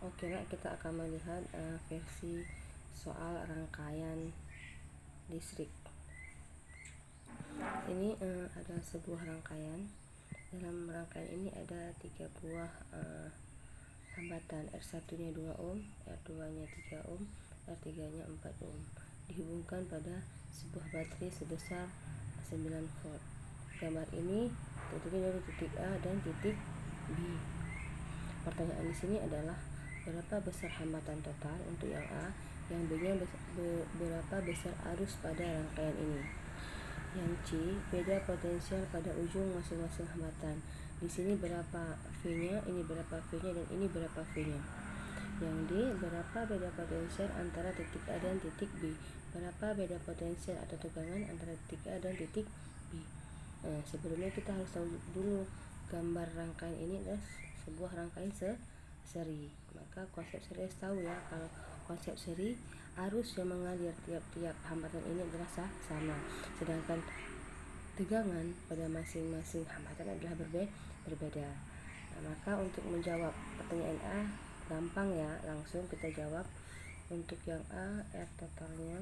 Oke, nah kita akan melihat versi soal rangkaian listrik. Ini ada sebuah rangkaian. Dalam rangkaian ini ada 3 buah hambatan. R1-nya 2 ohm, R2-nya 3 ohm, R3-nya 4 ohm. Dihubungkan pada sebuah baterai sebesar 9 volt. Gambar ini terdiri dari titik A dan titik B. Pertanyaan di sini adalah berapa besar hambatan total untuk yang A, yang B-nya berapa besar arus pada rangkaian ini. Yang C, beda potensial pada ujung masing-masing hambatan. Di sini berapa V-nya, ini berapa V-nya, dan ini berapa V-nya. Yang D, berapa beda potensial antara titik A dan titik B. Berapa beda potensial atau tegangan antara titik A dan titik B. Nah, sebelumnya kita harus tahu dulu gambar rangkaian ini adalah sebuah rangkaian seri. Maka konsep seri harus tahu ya, kalau konsep seri arus yang mengalir tiap-tiap hambatan ini adalah sama, sedangkan tegangan pada masing-masing hambatan adalah berbeda. Nah, maka untuk menjawab pertanyaan A gampang ya, langsung kita jawab. Untuk yang A, R totalnya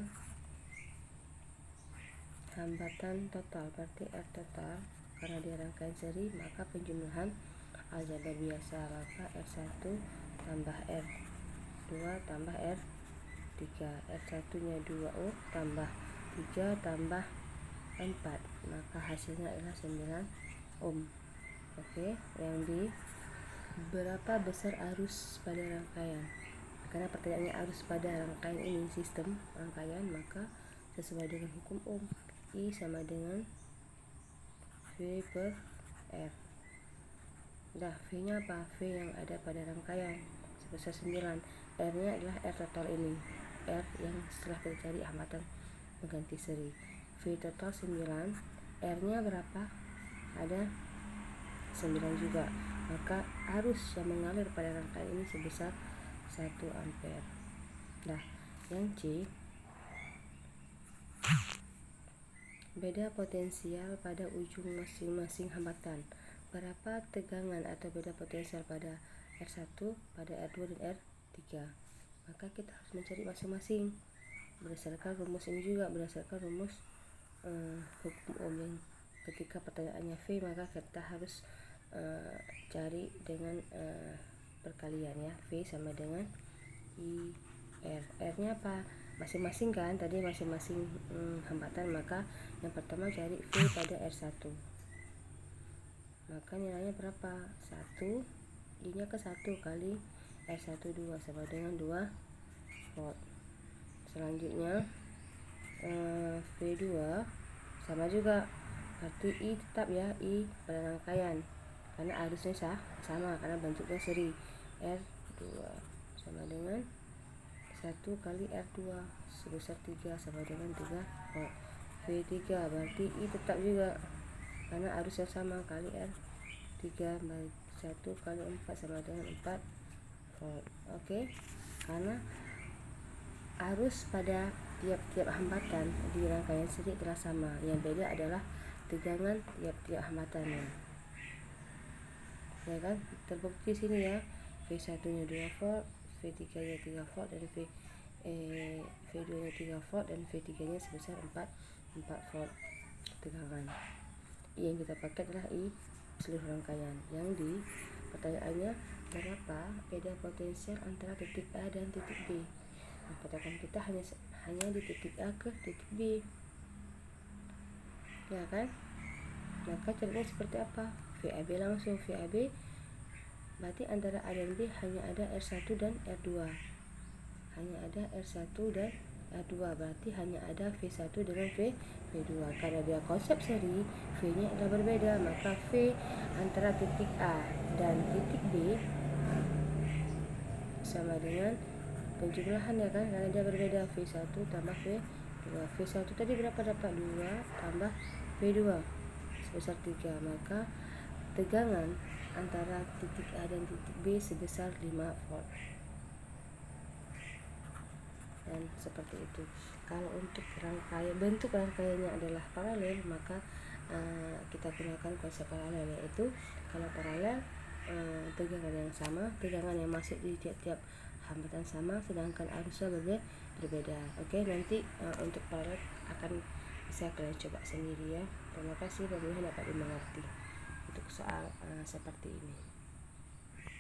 hambatan total berarti R total, karena dia rangkaian seri maka penjumlahan aljabar biasa, maka R1 tambah R2 tambah R3. R1 nya 2 ohm tambah 3 tambah 4, maka hasilnya adalah 9 ohm. Oke, yang B, berapa besar arus pada rangkaian? Karena pertanyaannya arus pada rangkaian ini, sistem rangkaian, maka sesuai dengan hukum Ohm, I sama dengan V per R. Dah, V-nya apa? V yang ada pada rangkaian sebesar 9. R-nya adalah R total ini, R yang setelah kita cari hambatan mengganti seri. V total 9, R-nya berapa? Ada 9 juga. Maka arus yang mengalir pada rangkaian ini sebesar 1 ampere. Dah, yang C, beda potensial pada ujung masing-masing hambatan. Berapa tegangan atau beda potensial pada R1, pada R2 dan R3. Maka kita harus mencari masing-masing berdasarkan rumus ini juga, berdasarkan rumus hukum Ohm yang ketika pertanyaannya V, maka kita harus cari dengan perkalian ya. V sama dengan I R. R-nya apa? Masing-masing kan, tadi masing-masing hambatan, maka yang pertama cari V pada R1. Maka nilainya berapa? 1, I-nya ke 1 kali R1 2 sama dengan 2 volt. Selanjutnya V2 sama juga, berarti I tetap ya, I pada rangkaian karena arusnya sama karena bentuknya seri. R2 sama dengan 1 kali R2 sebesar 3 sama dengan 3 volt. V3 berarti I tetap juga karena arusnya sama kali R3, baik 1 kali 4 sama dengan 4 volt. Oke, karena arus pada tiap-tiap hambatan di rangkaian seri adalah sama, yang beda adalah tegangan tiap-tiap hambatannya. Ya kan, terbukti sini ya, V1 nya 2 volt, V3 nya 3 volt, dan V2 nya 3 volt, dan V3 nya sebesar 4 volt tegangan. I yang kita pakai adalah I seluruh rangkaian. Yang di pertanyaannya, berapa beda potensial antara titik A dan titik B. Nah, patokan kita hanya di titik A ke titik B, ya kan? Maka caranya seperti apa? VAB langsung, VAB berarti antara A dan B hanya ada R1 dan R2, hanya ada R1 dan R2, berarti hanya ada V1 dengan V2. Karena dia konsep seri, V-nya adalah berbeda, maka V antara titik A dan titik B sama dengan penjumlahan ya kan, karena dia berbeda, V1 tambah V2. V1 tadi berapa dapat? 2 tambah V2 sebesar 3, maka tegangan antara titik A dan titik B sebesar 5 volt. Dan seperti itu. Kalau untuk bentuk rangkaiannya adalah paralel, maka kita gunakan konsep paralel, yaitu kalau paralel tegangan yang sama, tegangan yang masuk di tiap-tiap hambatan sama, sedangkan arusnya berbeda. Oke, nanti untuk perawat akan bisa kalian coba sendiri ya. Terima kasih, mudah-mudahan dapat dimengerti untuk soal seperti ini.